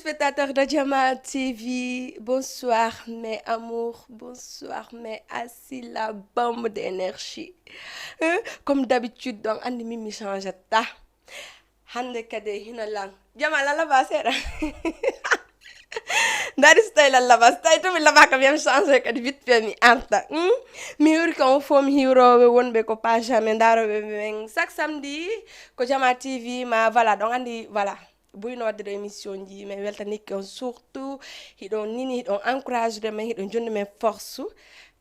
téléspectateurs de Jama TV, bonsoir mes amours, bonsoir mes assis la bombe d'énergie. Comme d'habitude, donc, on me change ta. Hande kade hina lang. Jama la ba sera. Dari style la ba style to mi la ba ka bien changer kadi vite fait mi anta. Mi uri ko fo mi hiro we wonbe ko page men daro be men chaque samedi ko Jama TV ma voilà donc andi voilà. Buy no wadde émission ji mais weltani ko surtout hiɗon nini hiɗon encourage de men hiɗon jonde men force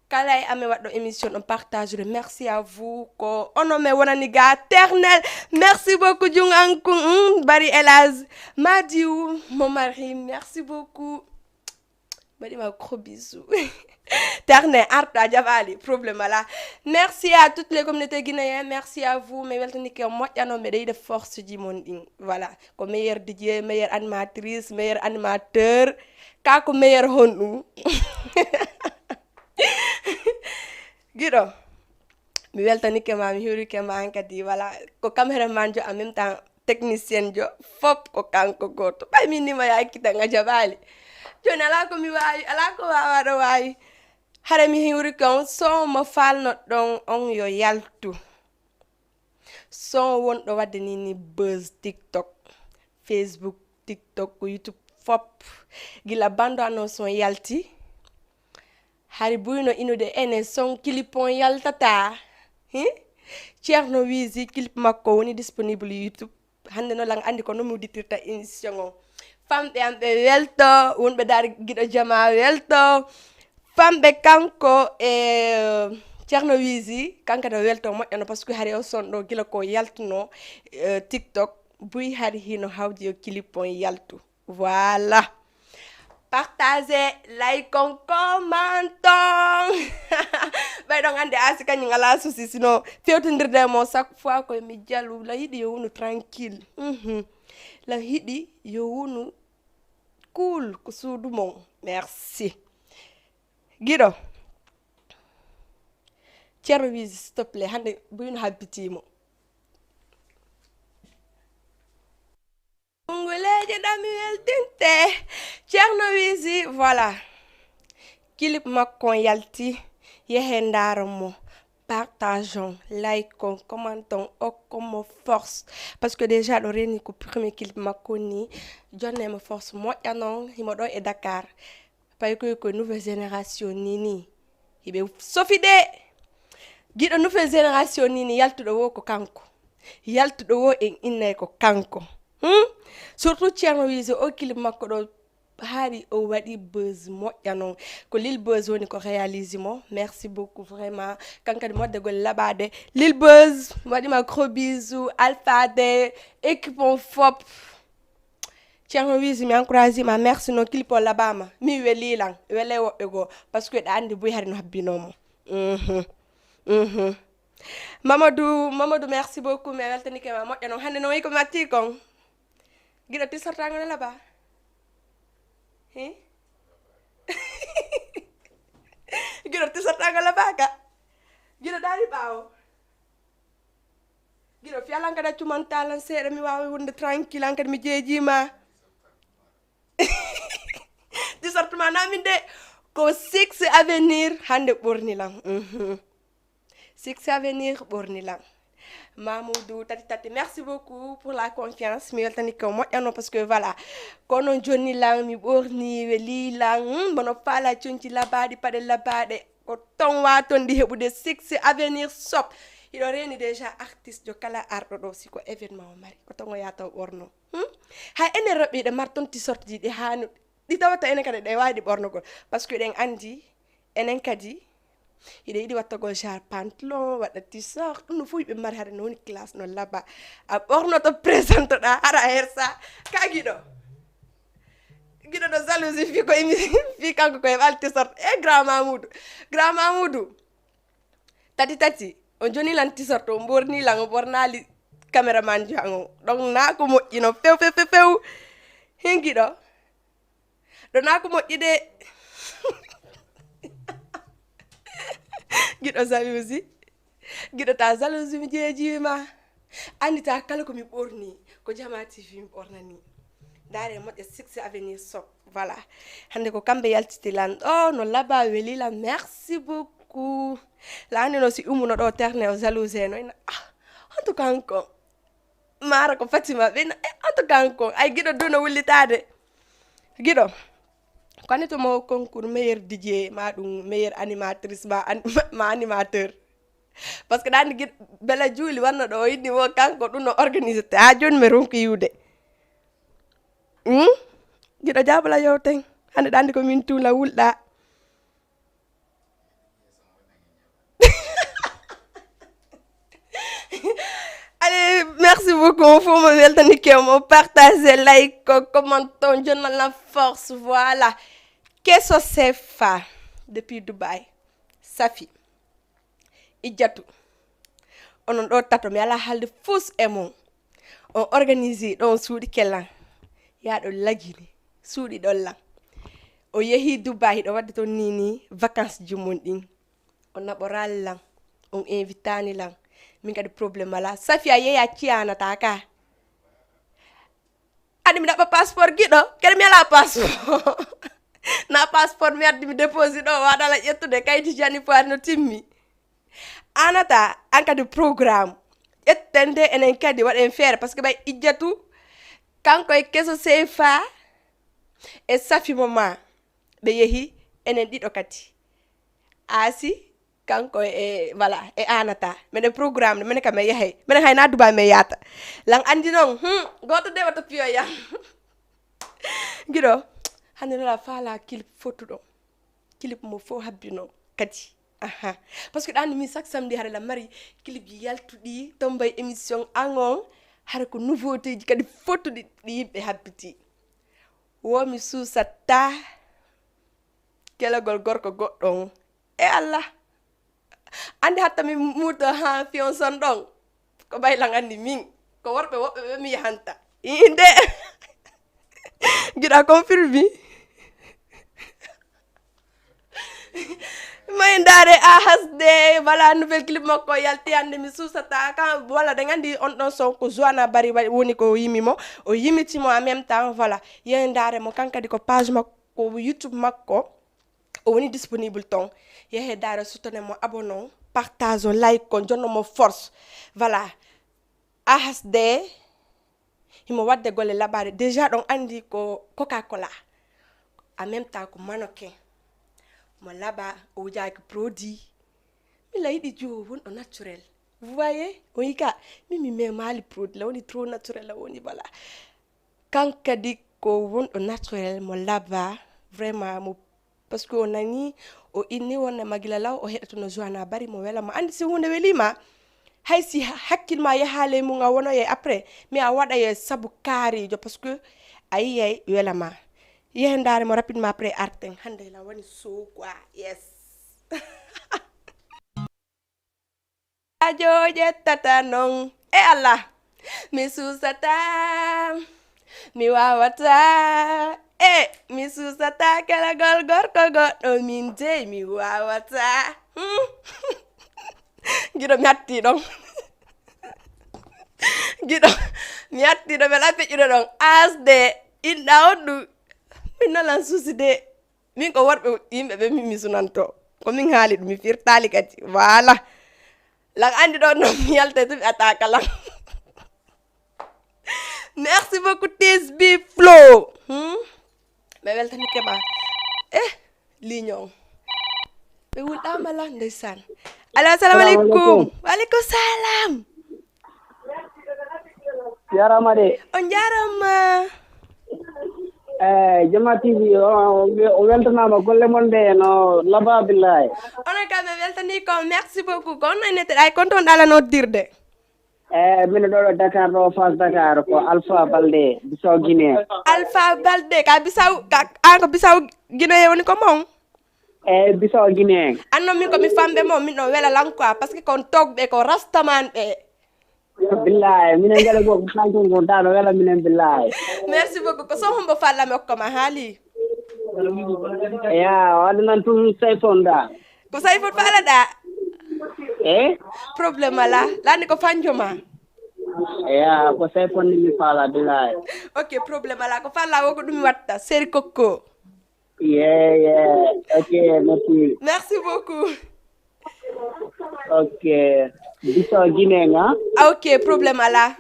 kala e ame wadɗo émission on partage de merci à vous ko ono me wonani ga ternel merci beaucoup junganku bari elaz madiou mon mari merci beaucoup bari ma gros bisous ternel arta javali problème là merci à toutes les communautés guinéennes merci à vous mais weltani ke moƴƴano me de force ji mon ɗin voilà ko meilleur DJ meilleure animatrice meilleur animateur ka ko meilleur honɗum giɗo mi weltanike ma mi hiwrike ma an kadi voilà ko caméraman jo en même temps technicien jo fop ko kanko goto ɓay min nima yakkitanga jaɓali joni ala ko mi wawi ala ko wawaɗo wawi hara mi hiwrike on son mo falno ɗon on yo yaltu son wonɗo wadde nini buzz tiktok facebook tiktok youtube fop gila bando annonce on yalti hari buyno inude ene son clip on yaltata Thierno Wizi clip makko woni disponible youtube hande no lang andi ko no muditirta émission o famɓe am ɓe welto wonɓe dari giɗo jama welto famɓe kanko e Thierno Wizi kanko da welto moƴƴano par ce que hari o son ɗo gila ko yaltuno tiktok buy hari hino hawdi yo clip on yaltu voilà partagez, like, commentons. Bay donc ande asika ni ngala souci sinon fewtondirde mo chaque fois ko mi jallu la yidi yo wonu tranquille. La yidi yo wonu cool ko suudu mon. Merci. Guido. Thierno Wizi s'il te plaît hande buyno habitimo. Unguleje Damiel Tinte Thierno Wizi voilà clip makko yalti yehen mo partageons likons commentons comme force parce que déjà do reni ko premier clip makko ni jonne mo force moƴƴanon himo ɗo e Dakar pay ko nouvelle génération nini hiɓe sofide giɗo nouvelle génération nini yaltuɗo wo ko kanko yaltuɗo wo en innay ko kanko surtout Thierno Wizi o clip makko ɗo hari o waɗi buzz moƴƴano ko Lil Buzz woni ko réalise mo merci beaucoup vraiment kankadi moddegol laɓade Lil Buzz waɗima gros bisous alphade équipe on fop Thierno Wizi mi encourage ma merci no clip o laɓama mi welilan wele woɓɓe goo par ce que ɗa andi buy hari no habbinomo Mamadou merci beaucoup mi weltanike ma moƴƴano hande no wayi ko matti kon giɗo tisortago nela ba giɗo tisortago la baka giɗo dari ɓawo giɗo fiyalan kada cumantalan seeɗa mi wawi wonde tranquille an kadi mi jeejima tisortuma namin de ko 6 avenir hande ɓornilan 6 avenir ɓornilan Mamoudou tati merci beaucoup pour la confiance mi weltani ko moƴƴano parce que voilà kono joni lang mi ɓorni weli lang bono fala conci labaɗi paɗe labaɗe ko ton waton ɗi heɓude 6 avenir sop hiɗo reni déjà artiste jo kala arɗo ɗo siko événement o mari ko ton o yataw ɓorno hay enen roɓɓe ɗe marton ti sorte ji ɗi hanu ɗi tawata enen kadi ɗe wawi ɗi ɓornogol par ce que ɗen andi enen kadi hiɗe yiɗi wattagol genre pantalon waɗa t-shirt ɗum no fu yiɓe mari hade no woni classe no labba a ɓornoto présente ɗa hara hersa ka giɗo ɗo jalousie fi ko imi fi kanko ko heɓal t-shirt e grand mamoudou tati on joni lan t-shirt o ɓorni lan o ɓornali caméraman jan o donc na ko moƴƴino few hen giɗo ɗo na ko moƴƴi de giɗo jalousie giɗo ta jalousie mi jeejima andi ta kala ko mi ɓorni ko Jama TV mi ɓornani dare moƴƴe 6 avenue sok voilà hande ko kamɓe yaltiti lan ɗo no laba welila merci beaucoup lani no si umuno ɗo terne o jalouse no ina en tout cas ko mara ko fatima ɓe en tout cas ko ay giɗo du no wullitade giɗo koni to mo concours meilleur DJ ma ɗum meilleur animatrice ma animateur parce que ɗandi giɗo bela juuli wanno ɗo o yiɗni wo kanko ɗum no organisé te ha joni mi ronki yiwde giɗo jabala yewten hande ɗandi ko min tuula wulɗa allez merci beaucoup faut me weltani kemo partager like commenton jonnal la force voilà keso sefa depuis Dubai Safi Idjatou onon ɗo tato mi ala halde fus e mon on organisé ɗon suuɗi kellan yaɗo lagini suuɗi ɗon lan o yeehi Dubai ɗo wadde toon nini vacances jumon ɗin on naɓoral lan on invitani lan min kadi probléme ala Safi a yeeya ciyanata ka adi mi ɗaɓɓa passeport giɗo kadi mi ala passeport na passeport mi addi mi déposé ɗo waɗala ƴettude kayti jani poire no timmi anata an kadi programme ƴetten de enen kadi waɗen feere par ce que ɓay Idjatou kanko e keso sefa e Safi moma ɓe yeehi enen ɗiɗo kadi asi kanko e voilà e anata minen programme minen kam e yahay minen hay na Dubai me yata lan andi noon goto de wata piyo yam giɗo hande nola faala clip fotuɗo clip mo fo habbino kadi parce que ɗandi min chaque samedi hara la mari clip ji yaltuɗi ton mbay émission angon hara ko nouveauté ji kadi fotuɗi ɗi yimɓe habbiti womi suusata kelagol gorko goɗɗon e Allah andi hatta mi muuta ha fiançon ɗon ko baylan andi min ko worɓe woɓɓe ɓe mi yahanta inde giɗa confirme may ndare ahasde voilà nouvelle clip makko yalti hande mi susata kan voilà da gandi on ɗon son ko Joana Bari woni ko yimimo o yimitimo en même temps voilà yen ndare mo kankadi ko page makko YouTube makko o woni disponible ton yehe dare soutenez mo abonnon partage o like ko jonno mo force voilà ahasde himo wadde golle labade déjà ɗon andi ko Coca Cola en même temps ko mannequin mo laba o wujaki produit mi la yiɗi jo wonɗo naturel vous voyez on yika mi memali produit la woni trop naturel la woni voilà kankadi ko wonɗo naturel mo laba vraiment mo parce que o nani o inni wonne magila law o heɗato no Joana Bari mo welama andi si hunde welima hay si hakkilma yahale mum a wonoye après mais a waɗa ye saabu kaarijo parce que a yiyay welama yehe ndare mo rapidement après arten hande la woni so quoi yes ajoje tata non e Allah mi susata mi wawata mi susata kala gorko goɗɗo min dey mi wawata giɗo mi hatti ɗon giɗo mi hatti ɗo beɗa feƴƴude ɗon asde inɗa on ɗum min nolan suusi de min ko worɓe yimɓe ɓe mi sunanto ko min haali ɗum mi firtali kadi voilà lan andi ɗon noon mi yalta to mi ataka lan merci beaucoup TSB Flow ɓe weltani keɓa lignon ɓe wulɗama la ndeysan alo assalamu aleykum waleykum salam jarama de on jarama Jama TV o weltanama golle mon de no laba billahi onon kam ɓe weltani ko merci beaucoup ko onno neteɗa ay kon toon ɗalanoddirde mino ɗo Dakar ɗo Fass Dakar ko Alpha Balde Bissau Guinée Alpha Balde ka Bissau an ko Bissau Guinée woni ko mon Bissau Guinée anno min komi famɓe mo min ɗon wela lan quoi par ce que kon togɓe ko rastaman ɓe billahi minen gaɗa goo ko kanton ko dano wela minen billahi merci beaucoup ko so hombo fallami hokkama haali ya waɗanan tum sayfon da ko sayfot faalaɗa e probléme ala lani ko fanjoma ya ko sai fonni mi fala bilay Ok, problème ala ko falla wo ko ɗum watta séri kokko. yeah okay merci Merci beaucoup. okay biso Guinée nga Ah, ok, problème ala.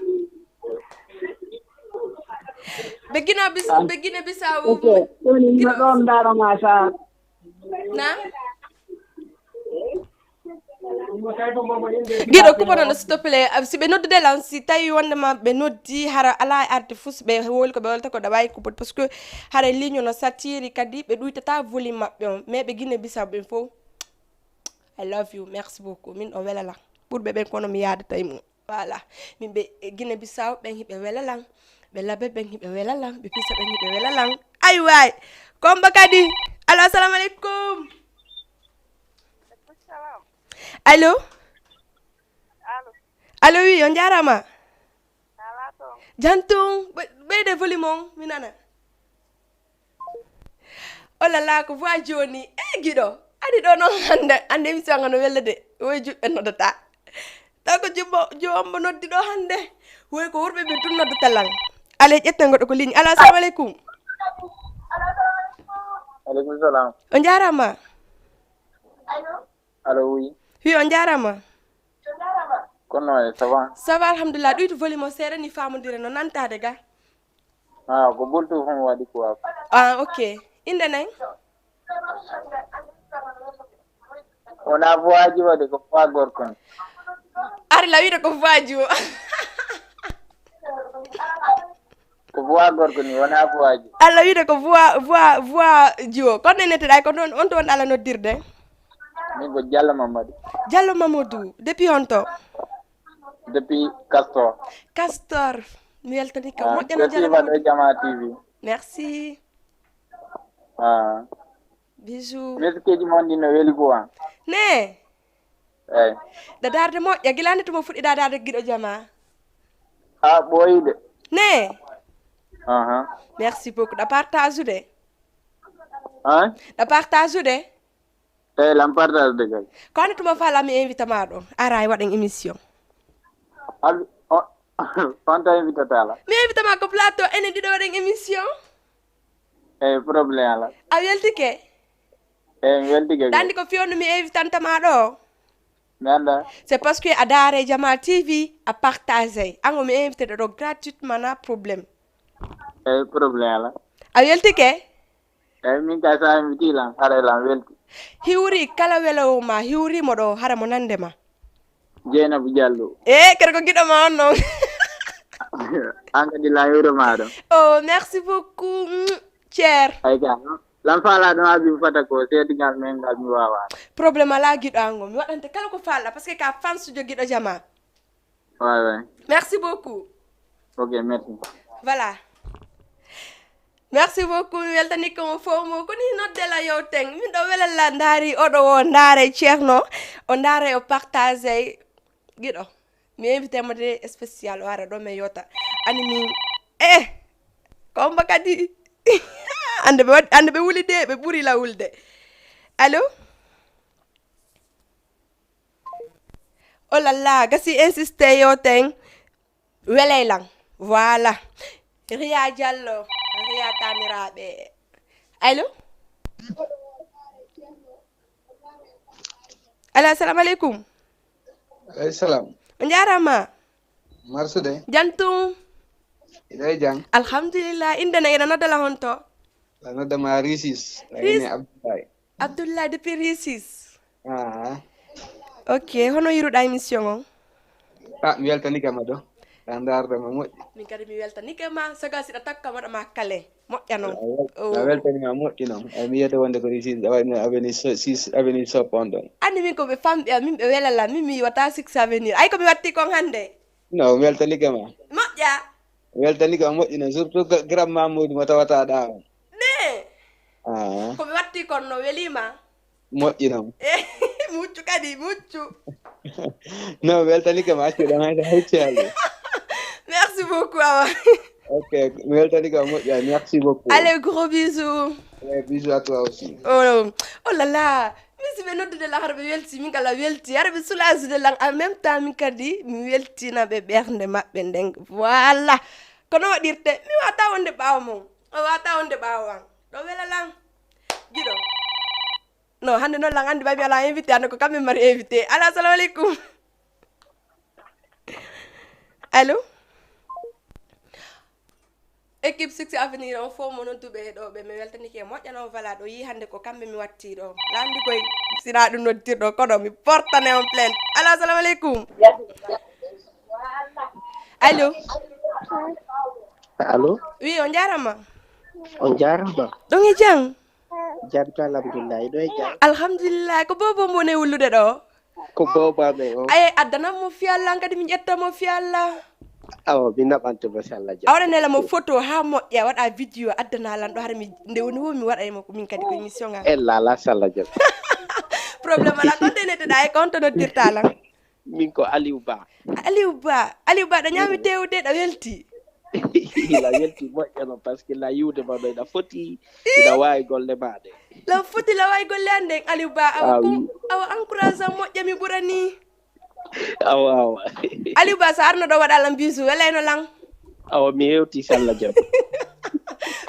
Begina Bissau. okay toni no ɗon daroma sa Naam. Giɗo kuponono s'il te plaît si ɓe noddude lan si tawi wondema ɓe noddi hara ala arde fus ɓe woli ko ɓe wolta ko ɗa wawi kuppode par ce que hara ligne no satiri kadi ɓe ɗuytata volume maɓɓe on mais ɓe Guinée Bissau ɓen fof I love you merci beaucoup min o welala ɓurɓe ɓen kono mi yadata e mum voilà min ɓe Guinée Bissau ɓen hiɓe welalan ɓe labe ɓen hiɓe welalan ɓe pisa ɓen hiɓe welalan ay way komba kadi allo assalamu aleykum allo allo oui on jarama jantung ɓeyde volume on mi nana oh là là ko voix joni giɗo adi ɗo noon hande émission nga no welde de woy juɓɓe noddata taw ko jombo noddi ɗo hande woy ko worɓe ɓe tun noddata lan ale ƴetten goɗɗo ko ligne allo assalamu aleykum aleykum salam on jarama allo oui wi on jarama kono e ça va alhamdulillah ɗuytu volume o seeɗa ni famodire no nantade ga ko boltu fom waɗi quoi ah ok inde nayi wona voyaji waɗi ko fa gorkon ari la wiide ko voix o ko voix gorko ni wona voyaji Allah wiide ko voix jiwo kono neneteɗa ko noon on to won ala noddirde min ko Diallo Mamadou Diallo Mamadou depuis honto depuis Castor mi weltani ka moƴƴano Diallo Mamadou Jama TV merci bisous meskeji mon ɗi no weli boan ne eyyi da darde moƴƴa gilani tomo fuɗɗiɗa darde giɗo jama ɓooyide ne merci beaucoup ɗa partage ude ɗa partage ude eyyi lam partage de kay ko hande tuma faala mi invité ma ɗo ara e waɗen émission fanta invité tala mi invité ma ko plateau enen ɗiɗo waɗen émission eyyi probléme ala a weltike eyyi mi weltike dandi ko fewnu mi invitantama ɗo mi anda c'est parce que a daare Jamal TV a partagé ango mi invité ɗo gratuitement na problème eyyi probléme ala a weltike eyyi min kay sa invité lan haɗa lan welti hiwri kala welowo ma hiwrimo ɗo hara mo nande ma Dieynabou Diallo kadi ko giɗo ma on noon an kadi la hiwre maɗo oh merci beaucoup cher ay ka lan faala ɗum habibu fata ko seedigal men ngal mi wawano probléme ala giɗo ango mi waɗante kala ko falɗa par ce que ka fansujo giɗo jama ouais merci beaucoup ok merci voilà merci beaucoup mi weltani komo fof mo koni noddela yewten min ɗo welalla daari oɗo o daare ceerno o daara o partagé giɗo mi invité mo de spécial o ara ɗo mi yewta ani min komba kadi ande ɓe wuli de ɓe ɓuuri la wulde allo oh là là gasi insisté yewten welay lan voilà Ria Diallo Ria taniraɓe allo assalamu aleykum Aleykum salam on jarama marsude jantum iɗa jang alhamdulillah inde na ina noddala hon to la noddama Risis ine Abdoulaye depuis Risis ok hono yiruɗa émission on mi weltanikama ɗo ɗa dardema moƴƴi min kadi mi weltanikema saga siɗa takkama ɗoma kale moƴƴa noon a weltanima moƴƴi noon mi yiyata wonde ko Risis avenue sop on ɗon andi min koɓe famɓe am min ɓe welala min mi yiwata 6 avenir ay komi watti kon hande non mi weltanikama moƴƴa mi weltanikama moƴƴi noon surtout gram Mamoudou mo tawata ɗa on ne komi watti kon no welima moƴƴi noon muccu kadi muccu non mi weltanikama accuɗam hayta hecciali merci beaucoup awa ok mi weltanikama moƴƴa merci beaucoup allez gros bisous bisous à toi aussi oh là là mais si be noddude la harbe welti min kala welti harbe soulagede lan en même temps min kadi mi weltina be bernde mabbe ndeng voilà kono wadirte mi wata wonde bawo mon o wata wonde bawo wan do wela lan gido no hande non lan andi babi ala invité ande ko kambe mari invité ala assalamu alaikum allo équipe 6 avenir on fo monon tube do be mi weltani ke mojjano vala do yi hande ko kambe mi watti do landi koy sina dum noddirdo kono mi portane on plainte ala assalamu alaikum allo allo oui on jarama on jarama dongi jang jarto alhamdulillah do e jang alhamdulillah ko bobo mo ne wulude do ko boba me o ay adana mo fi Allah kadi mi jetta mo fi Allah awo mi nabanto ba salla jam awre ne la mo photo ha mo ya wada video adana lan do har mi nde woni wo mi wada e mako min kadi ko émission nga ella la salla jam problème ala ko denete da e konto no dirtala min ko Aliou Ba da nyami tewde da welti la welti moƴƴano par ce que la yiwde ma ɗo ina foti ina wawi golle maɗe la foti la wawi golle ande Aliou Ba awa encourage am moƴƴa mi ɓurani awa Aliou Ba sa arno ɗo waɗa lam bisu weleyno lang awa mi hewti salla jam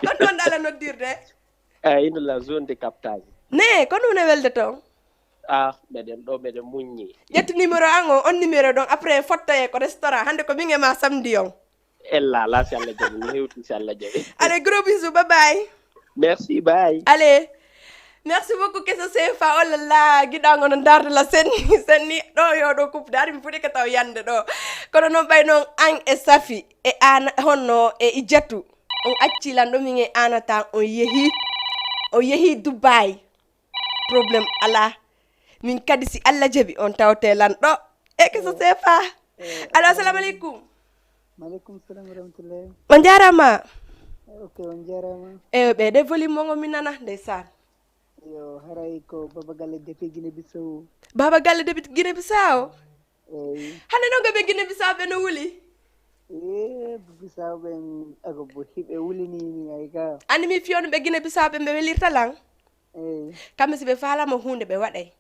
kon ɗon ɗala noddirde ino la zone de captage ne kon ɗum ne welde toon meɗen muññi ƴettu numéro an o on numéro ɗon après fottoye ko restaurant hande ko min e ma samedi on ella la salla jam mi hewti salla jam allez gros bisous bye bye merci bye allez merci beaucoup Kesso Sefa oh là là giɗago no darde la senni ɗo yo ɗo coupe dari mi fuɗi ka taw yande ɗo kono noon ɓay noon an e Safi e an honno e Ijatu on acci lan ɗo min e anata on yeehi Dubai probléme ala min kadi si Allah jaɓi on tawte lan ɗo e Kesso Sefa allo assalamu aleykum maaleykum salam wa rahmatullahi on jarama ok on jarama ɓeɗe volume mongo min nana ndeysan yo haray ko Baba Galle depuis Guinée Bissau Baba Galle depuis Guinée Bissau eyi hande noon ɓe Guinée Bissau ɓe no wuli Bissau ɓen ako bo hiɓe wulinimi ay ka andi mi fiyonu ɓe Guinée Bissau ɓe welirta lan eyi kamɓe si ɓe falama hunde ɓe waɗay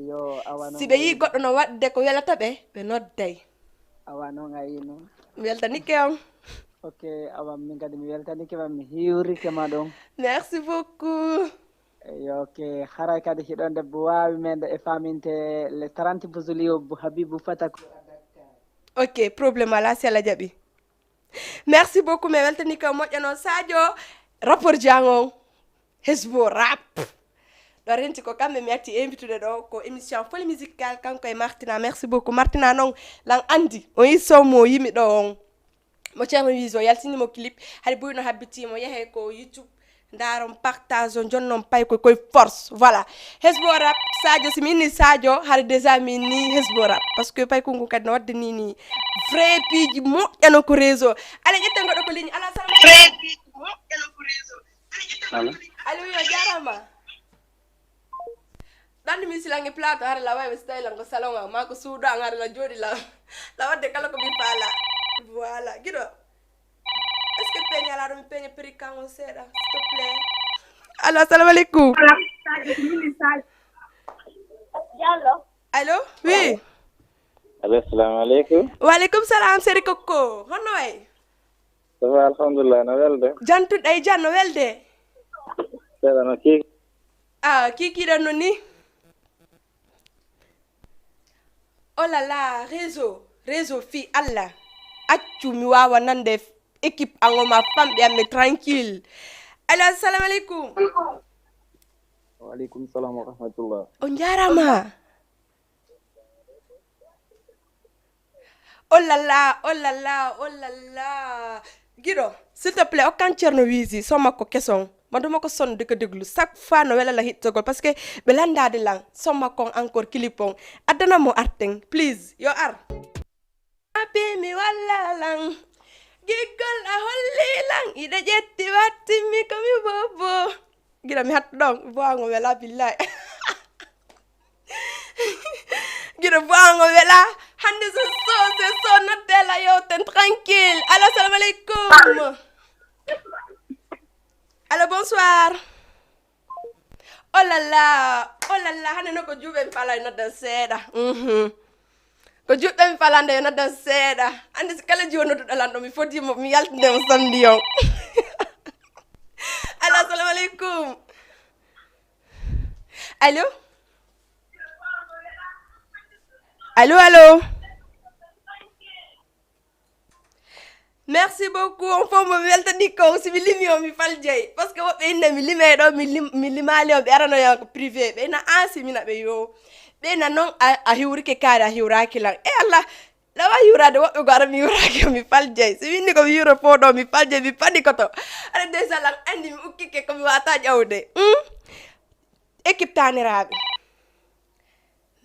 yo awa noon si ɓe yi goɗɗo no waɗde ko welata ɓe nodday awa noon a yino mi weltanike on ok awa min kadi mi weltanike ma mi hiwrikema ɗon merci beaucoup yo ok haray kadi hiɗon debbo wawi mende e faminte le 30 bousolio bo Habibou Fatako ok probléme ala si Allah jaɓi merci beaucoup mi weltanike o moƴƴano Sadio rapport jang on Hesbo rap ɗo renti ko kamɓe mi atti invitude ɗo ko émission folie musical kanko e Martina merci beaucoup Martina noon lan andi o yi sommo yimi ɗo on mo ceerno wis o yaltinimo clip haɗa ɓuyno habbitimo yeehe ko YouTube ndaron partage o jonnon pay koye force voilà Hesbo rap Sadio simi inni Sadio haɗa déjà min ni Hesbo rap par ce que pay konko kadi no wadde ni vrai piiji moƴƴano ko réseau ala ƴetten goɗɗo ko ligne ala salamu allo yo jarama ɗanni mi silange plateau haɗa la wawi so tawi lan ko salon a ma ko suudo an haɗa la jooɗi la wadde kala ko mi faala voilà guiɗo est ce que peeñe ala ɗo mi peeña prix kango seeɗa s'il te plaît allo assalamu aleykum allo oui allo assalamu aleykum waaleykum salam séri kokko honno way ça va alhamdulillah no welde jantuɗo e jan no welde seeɗa no kiki kikiɗon no ni oh là là réseau fi Allah accu mi wawa nande équipe angoma famɓe amme tranquille allo assalamu aleykum waaleykum salam wa rahmatullah on jarama oh là là guiɗo s'il te plaît okkan ceerno wiisi so makko question man duma ko sonn di ko déglu chaque fois no wela la hittogol parce que ɓe landade lan so makko encore clip on addana mo arten please yo ar api mi walla lan giggol a holli lan iɗa ƴetti wattimi komi bobo guiɗo mi hatto ɗon bowango wela billahi guiɗo bowango wela hande c'est so noddela yewten tranquille allo assalamu aleykum allo bonsoir Oh là là, hane no ko juɓe mi fala no dan seeɗa. Ko juɓɓe mi falande no dan seeɗa. Ande si kala jiwo nodduɗo lan ɗo mi fotimo mi yaltindemo samedi on. Allo, assalamu alaikum. Allô? Allô? Merci beaucoup. On fait mon weltaniko si mi limi o mi faljay parce que woɓɓe inne mi limay ɗo mi limali o ɓe arano yan ko privé ɓe na ansimina ɓe yo ɓe na noon a hiwrike kaari a hiwraki lan e Allah lawa hiwrade woɓɓe go ara mi hiwraki o mi faljay so winni komi hiwro fo ɗo mi faljay mi paɗi koto aɗa déjà lan andi mi ukkike komi wata ƴawde équipe taniraɓe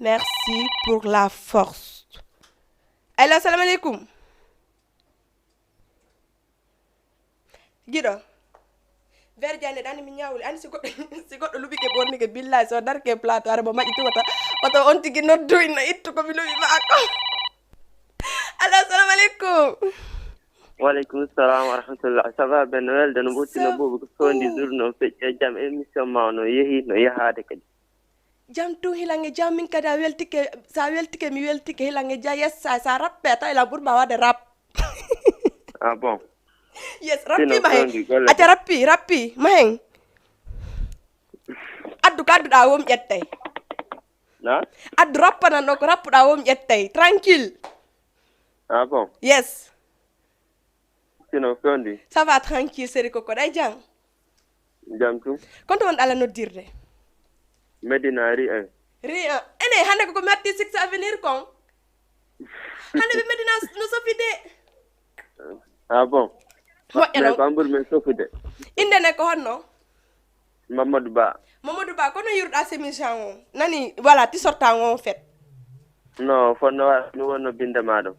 merci pour la force. Allo, assalamu alaikum. Giɗo verdiane ɗani mi ñawli ani si goɗɗo luɓike ɓornike billahi so darke plateau ara mo maƴƴiti oto on tigi noddu inno ittu komi luɓi maako. Allo, assalamu alaikum. Waleykum salam wa rahmatullah. Ça va ben welde no ɓurtino buubu ko sondi journo feƴƴe jam émission ma no yeehi no yahade kadi jam tun hilange jam min kadi a weltike sa weltike mi weltike hilange ja yessa sa rappe a tawi la ɓurma wade rap. Ah bon. Yes, rappi mahen. Ate rappi mahen. Addu ka adduɗa wom ƴettay. Na? Addu rappana no ko rappuɗa wom ƴettay. Tranquille. Ah bon. Yes. Sino fondi. Ça va tranquille seri koko ɗay jang. Jam tum. Konto won ala noddirde. Medina ri en. Ri en. Ene hande koko matti 6 avenir kon. Hande ɓe Medina no sofide. Ah bon. Moƴƴano. Ko ambur men sofude. Inde ne ko honno? Mamadou Ba. Mamadou Ba kono yiruɗa sémission o. Nani voilà ti sortan o fait. Non, fonno wa mi wonno binde maɗo.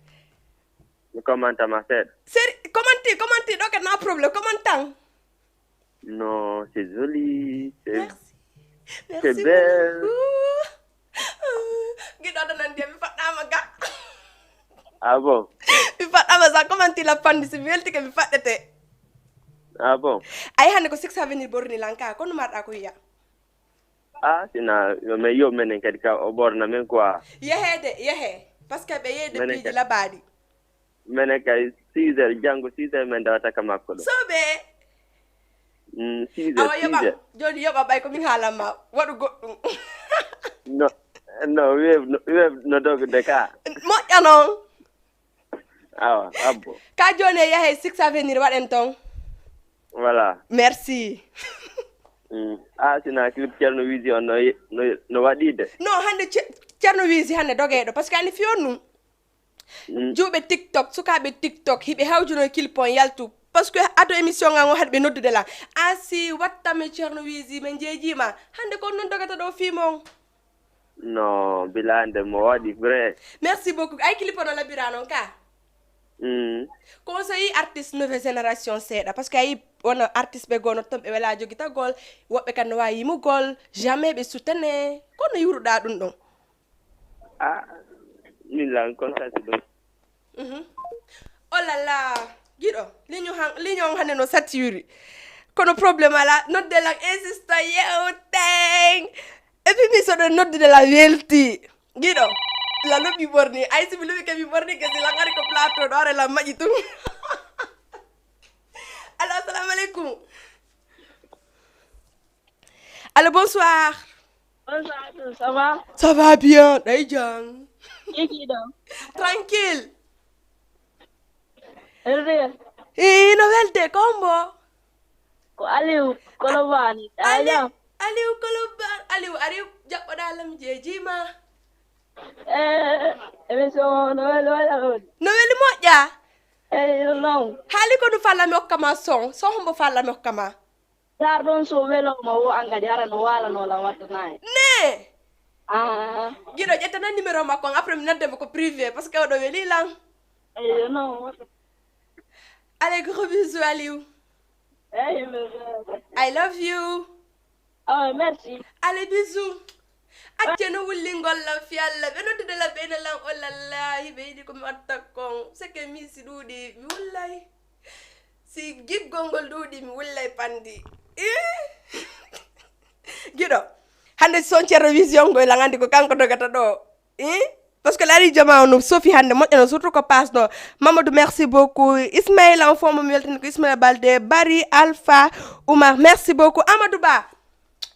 Mi commentama seeɗa. Seri commenti ɗo kat na problème commentan. Non, c'est joli. Merci. C'est belle. Giɗoɗo nan ndiya mi faɗɗama ga. Ah bon. Mi faɗɗama sa commenti la pandi si mi weltike mi faɗɗete. Ah bon. Ayi hande ko 6 avenir borni lanka kono marɗa ko yiya. Ah sina mais yo menen kadi ka o ɓorna men quoi. Yehe par ce que ɓe yehi depuis labadi. Menen kay 6 heures janggo 6 heures men dawata ka makko ɗo. Soɓe. 6 heures. Awa yoɓam joni yoɓa ɓay komin haalanma waɗu goɗɗum. No web no dogde ka. Moƴƴa noon. Awa abbo. Ka joni e yahe 6 avenir waɗen ton. Voilà. Merci. Ah sina clip Thierno Wizi on no waɗide. Non hande Thierno Wizi hande dogeɗo par ce que andi fiyon num. Juuɓe TikTok sukaɓe TikTok hiɓe hawjuno clip on yaltu parce que ado émission ngan o haɗe ɓe noddude la asi wattame Thierno Wizi min jeejima hande kon noon dogata ɗo fimon. Non bilande mo waɗi vrai. Merci beaucoup ay clip ono labira noon ka. Conseil artiste nouvelle génération seeɗa parce que ayi wono artiste ɓe gono ton ɓe wala jogitagol woɓɓe kan no wawi yimugol jamais ɓe soutane kono yuruɗa ɗum ɗon. Ah min lan contacte ɗum. Oh là là giɗo ligne on hande no satiri kono probléme ala nodde lan insista yewteng et puis mi soɗo noddude la welti giɗo la loɓi ɓorni ay simi loɓi ke mi ɓorni kesi la gari ko plateau ɗo are la maƴi tum. Allo, assalamu alaikum. Allo, bonsoir. Bonsoir, ça va? Ça va bien, Daïdjan. Tranquille. No welte combo. Ko Aliou Kolobani. Aliou Kolobani. Aliou jaɓɓoɗa lam jeejima. Émission no weli moƴƴa. Non. Haali ko ɗum fallami hokkama son hombo fallami hokkama. Sar ɗon so weloma wo angadi ara no walanola wattanayi. Ne. Giɗo ƴettana numéro makko après mi noddemo ko privé parce que oɗo weli lan. Non. Allez, gros bisous Aliou. I love you. Oh, merci. Allez, bisous. Acceno wullingol la fialla ɓe noddude la ɓeyne lan o lallahi ɓe yiɗi komi watta kon seke mi si ɗuuɗi mi wullay si giggol ngol ɗuuɗi mi wullay pandi giɗo hande son Thierno Vision go la ngandi ko kanko dogata do parce que lari jama no Sophie hande moƴƴano surtout ko pasno Mamadou merci beaucoup Ismaïla on fomo mi weltani ko Ismaïla Balde Bari Alpha Oumar merci beaucoup Amadou Ba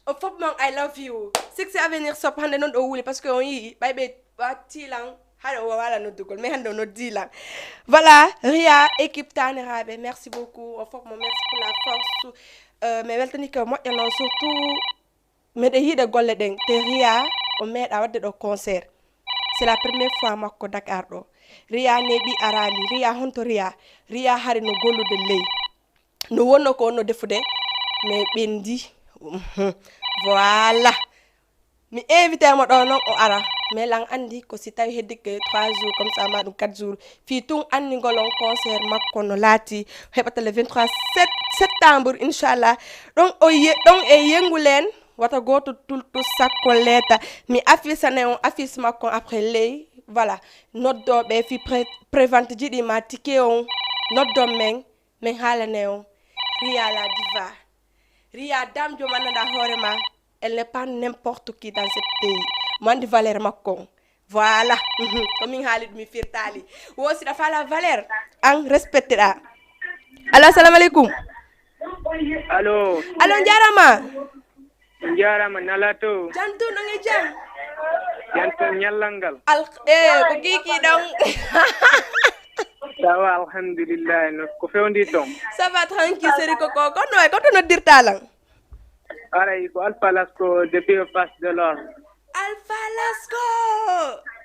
o fop mon I love you Six Avenir Sop hande non do wuli parce que on yi baybe wa tilang hande o wala no dugol mais hande no dilang voilà Ria équipe Tanirabe merci beaucoup o fop mon merci pour la force mais weltani ko moƴƴano surtout mais yiide golle den te Ria o meeɗa wadde ɗo concert c'est la première fois makko Dakar ɗo Ria neeɓi arani Ria honto Ria hari no gollude ley no wonno ko wonno defude mais ɓendi voilà mi invité mo ɗo noon o ara mais lan andi ko si tawi heddike 3 jours comme ça ma ɗum 4 jours fi tun andigolon concert makko no laati heɓata le 23 septembre inchallah ɗon e yengulen wata goto tultu sakko leta mi afisane on affiche makko après ley voilà noddoɓe fi prévente jiɗi ma ticket on noddon men haalane on Ria la diva Ria dame jo mananda hoorema elle n'est pas n'importe qui dans ce pays mandi valeur makko voilà ko min haali ɗum mi firtali wosiɗa fala valeur an respecté ɗa allo assalamu aleykum allo jarama jarama nalato jantu ɗon e jam jantu ñallangal ko kiki ɗon ça va alhamdulillah no ko fewndi ton ça va tranquille seri koko kono way koto noddirtalan aray ko Alpha Lasco depuis Face de l'Or Alpha Lasco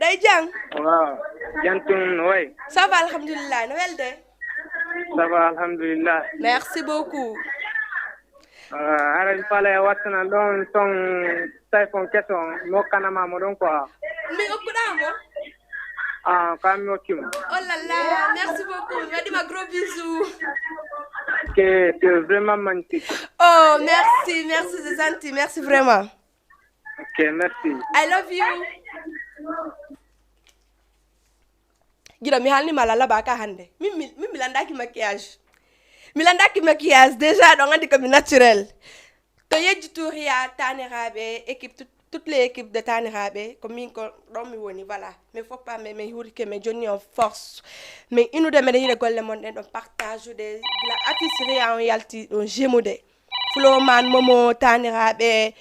day jang waaw jantum way ça va alhamdulillah no welde ça va alhamdulillah merci beaucoup aray fala watana ɗon ton typhon question mo kanama mo ɗon quoi mi okkuɗamo quand mi hokkimo oh là là merci beaucoup mi waɗima gros bisous que c'est vraiment magnifique oh merci c'est gentil merci vraiment ok merci I love you guiɗo mi halnima lallaba ka hande min mi landaki maquillage déjà ɗon andi komi naturel to yejjitu Ria Taniraɓe équipe toutes les équipes de Taniraɓe ko min ko ɗon mi woni voilà mais faut pas mais hurike mais joni on force mais inude meɗen yiɗe golle mon ɗen ɗon partage ude la affiche Ria on yalti ɗon jemude Floman Momo Taniraɓe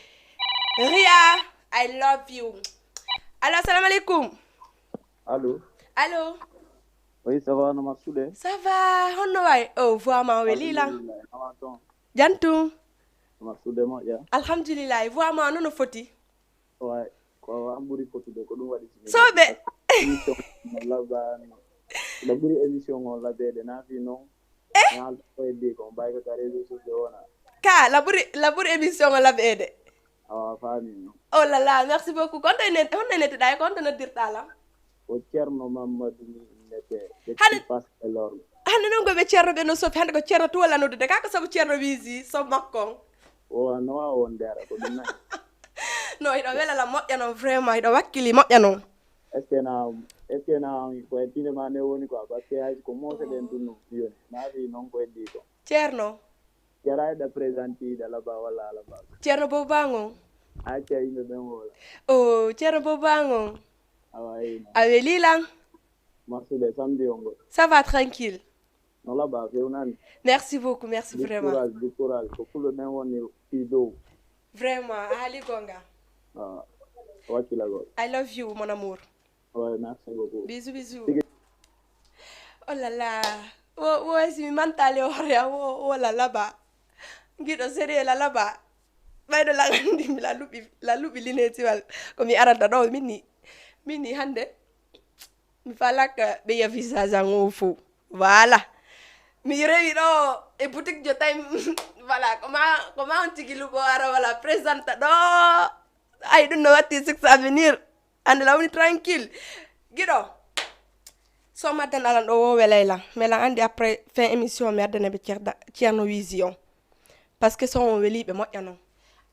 Ria I love you allo assalamu aleykum allo oui ça va no Massoudé ça va honno way o voix ma welilan jantum Massoudé moƴƴa alhamdulillah voix ma nono foti way ko am ɓuri fotude ko ɗum waɗi soɓe ɗa ɓuri émission o labede nafi noon naalta koyeddi ko mbayko ka réseau sociaux wona ka la ɓuri émission o laɓede awa faami noon oh là là merci beaucoup honno netteɗa e ko honto noddirtala ko Ceerno Mamadou nete Face de l'Or hande noon goɓe ceerno ɓe no Sophie hande ko ceerno tuwala noddude kaka saabu ceerno wiisi sob makkon o no wawa won ndera ko ɗum nayi no hiɗo welala moƴƴa noon vraiment hiɗo wakkili moƴƴa noon est ce que na ko e tinde ma ne woni quoi par ce que hayso ko moseɗen ɗum no yoni naafi noon ko heddi ko ceerno jarayɗa présentiɗa laba walla alaba ceerno bobangon acca yimɓe ɓen wola o ceerno bobangon awayino a welilan Massoudé samedi o ngol ça va tranquille no laba fewnani merci beaucoup merci vraiment du courage ko fulɓe ɓen woni fi dow vraiment a haali gonga wakkilagol I love you mon amour ouais merci beaucoup bisous oh là là wo si mi mantale hore wo la laba giɗo série la laba ɓayɗo lagandimi la luɓi linetiwal komi aranta ɗo minni hande mi falaka ɓe ya visage an o fo voilà mi rewi ɗo e boutique jo tay voilà koma on tigi luɓo ara voilà présente ɗo ay ɗum no watti Six Avenir ande lawni tranquille giɗo somi addan alan ɗo wo welaylan mais lan andi après fin émission mi addanaɓe Ceerno Vision parce que son o weliɓe moƴƴa noon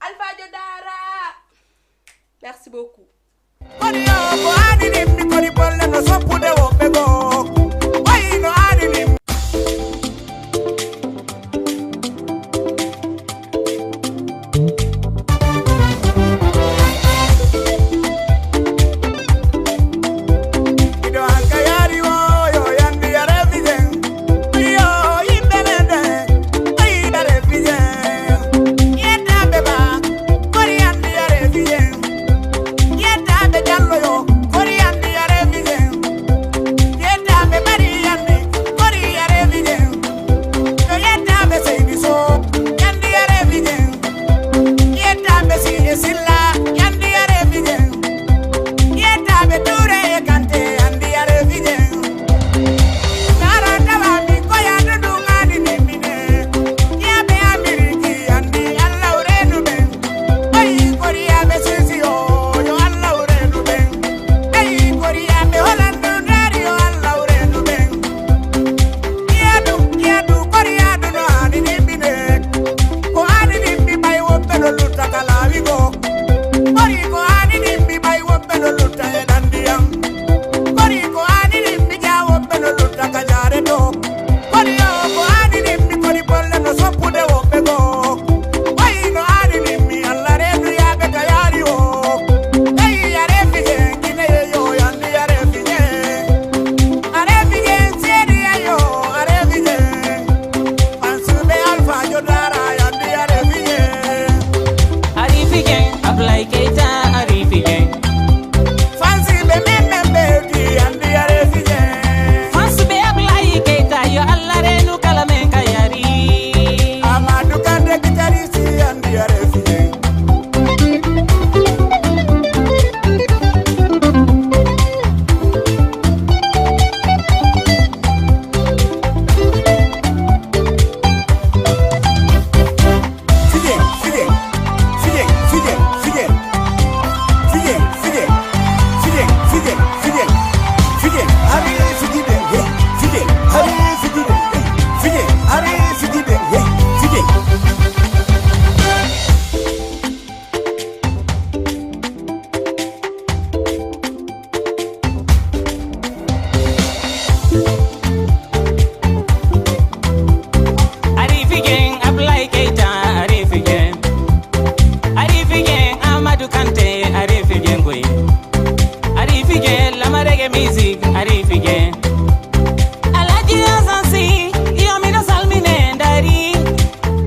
Alpha Jo Dara merci beaucoup music arifige alaji asansi yo mi no salmine ndari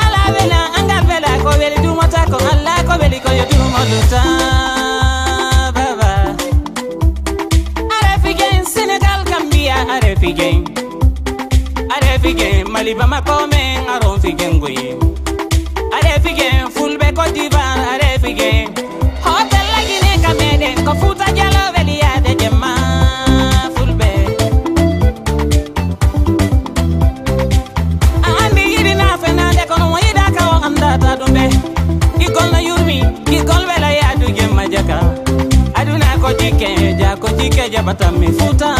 ala vela anga vela ko veli du mata ko alla ko veli ko yo du moluta baba arifige Senegal Gambia arifige Mali bama come aron fige ngoyi arifige Fulbe Côte d'Ivoire arifige hotel la Guinée Cameroun ko Futa Jallow veli ya de jema Fulbe andi yidina fenande kono mo yida ka o andata dumbe ikol na yurmi ikol vela ya du jema jaka aduna ko jike ja batami Futa